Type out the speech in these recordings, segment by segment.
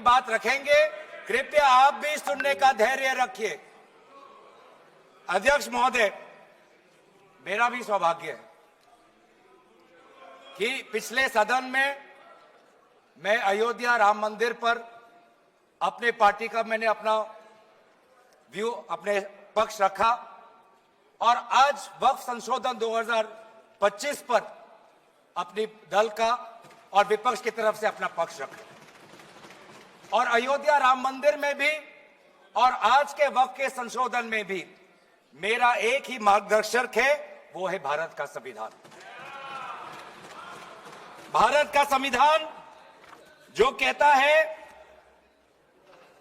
बात रखेंगे, कृपया आप भी सुनने का धैर्य रखिए। अध्यक्ष महोदय, मेरा भी सौभाग्य है कि पिछले सदन में मैं अयोध्या राम मंदिर पर अपने पार्टी का मैंने अपना व्यू, अपने पक्ष रखा और आज वक्फ संशोधन 2025 पर अपनी दल का और विपक्ष की तरफ से अपना पक्ष रखा और अयोध्या राम मंदिर में भी और आज के वक्फ के संशोधन में भी मेरा एक ही मार्गदर्शक है, वो है भारत का संविधान। भारत का संविधान जो कहता है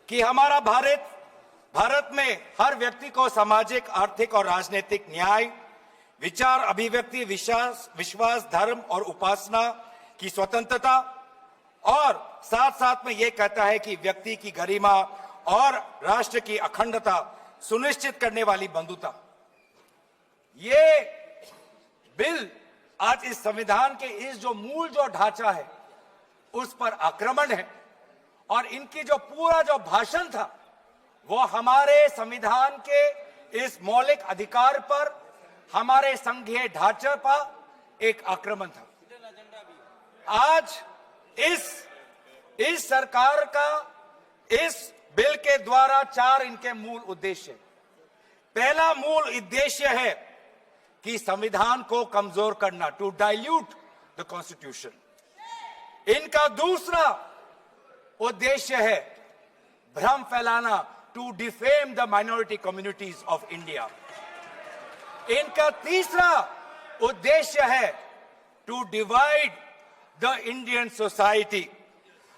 कि हमारा भारत में हर व्यक्ति को सामाजिक, आर्थिक और राजनीतिक न्याय, विचार, अभिव्यक्ति, विश्वास, धर्म और उपासना की स्वतंत्रता और साथ साथ में यह कहता है कि व्यक्ति की गरिमा और राष्ट्र की अखंडता सुनिश्चित करने वाली बंधुता। ये बिल आज इस संविधान के इस जो मूल जो ढांचा है उस पर आक्रमण है और इनकी जो पूरा जो भाषण था वो हमारे संविधान के इस मौलिक अधिकार पर, हमारे संघीय ढांचे पर एक आक्रमण था। आज इस सरकार का इस बिल के द्वारा 4 इनके मूल उद्देश्य। पहला मूल उद्देश्य है कि संविधान को कमजोर करना, टू डाइल्यूट द कॉन्स्टिट्यूशन। इनका दूसरा उद्देश्य है भ्रम फैलाना, to defame the minority communities of India. इनका तीसरा उद्देश्य है to divide the Indian society.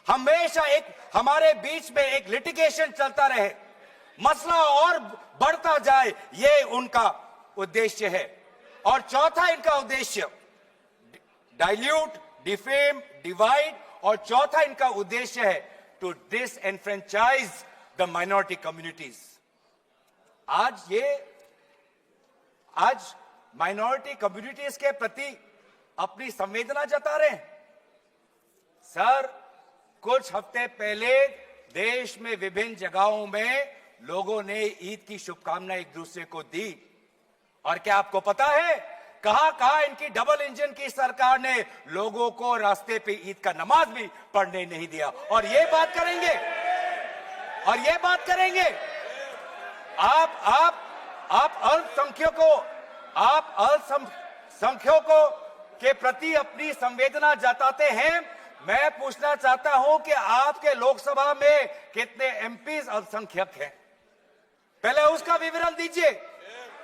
हमेशा एक हमारे बीच में एक लिटिगेशन चलता रहे, मसला और बढ़ता जाए, ये उनका उद्देश्य है। और चौथा इनका उद्देश्य डाइल्यूट, डिफेम, डिवाइड और चौथा इनका उद्देश्य है to disenfranchise the minority communities. आज माइनॉरिटी कम्युनिटीज के प्रति अपनी संवेदना जता रहे हैं। सर, कुछ हफ्ते पहले देश में विभिन्न जगहों में लोगों ने ईद की शुभकामनाएं एक दूसरे को दी और क्या आपको पता है कहां इनकी डबल इंजन की सरकार ने लोगों को रास्ते पे ईद का नमाज भी पढ़ने नहीं दिया। और ये बात करेंगे आप अल्पसंख्यकों के प्रति अपनी संवेदना जताते हैं। मैं पूछना चाहता हूं कि आपके लोकसभा में कितने एमपीज अल्पसंख्यक हैं? पहले उसका विवरण दीजिए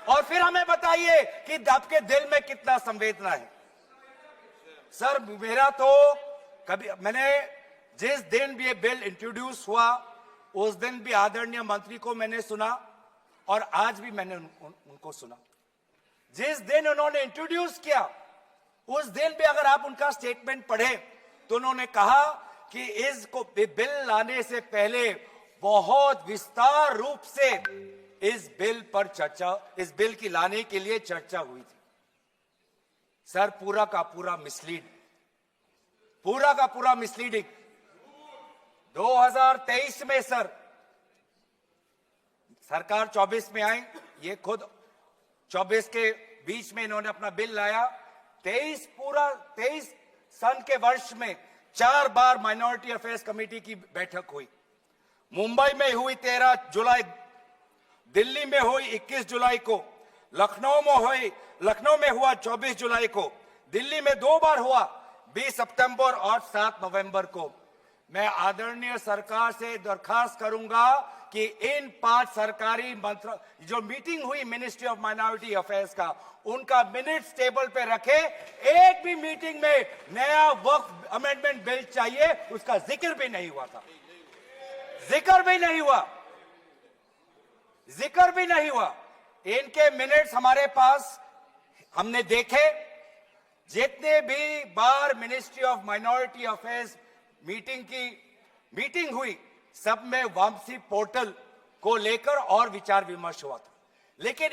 और फिर हमें बताइए कि आपके दिल में कितना संवेदना है। सर, मेरा तो मैंने जिस दिन भी ये बिल इंट्रोड्यूस हुआ उस दिन भी आदरणीय मंत्री को मैंने सुना और आज भी मैंने उनको सुना। जिस दिन उन्होंने इंट्रोड्यूस किया उस दिन भी अगर आप उनका स्टेटमेंट पढ़े तो उन्होंने कहा कि इसको बिल लाने से पहले बहुत विस्तार रूप से इस बिल की लाने के लिए चर्चा हुई थी। सर, पूरा का पूरा मिसलीडिंग 2023 में सर सरकार 24 में आई, ये खुद 24 के बीच में इन्होंने अपना बिल लाया। 23 सन के वर्ष में 4 बार माइनॉरिटी अफेयर्स कमेटी की बैठक हुई। मुंबई में हुई 13 जुलाई, दिल्ली में हुई 21 जुलाई को, लखनऊ में हुआ 24 जुलाई को, दिल्ली में 2 बार हुआ 20 सितंबर और 7 नवंबर को। मैं आदरणीय सरकार से दरखास्त करूंगा कि इन 5 सरकारी जो मीटिंग हुई मिनिस्ट्री ऑफ माइनॉरिटी अफेयर्स का, उनका मिनट्स टेबल पे रखे। एक भी मीटिंग में नया वक्फ अमेंडमेंट बिल चाहिए उसका जिक्र भी नहीं हुआ था। जिक्र भी नहीं हुआ। इनके मिनट्स हमारे पास, हमने देखे। जितने भी बार ministry of minority affairs meeting हुई सब में वापसी पोर्टल को लेकर और विचार विमर्श हुआ था। लेकिन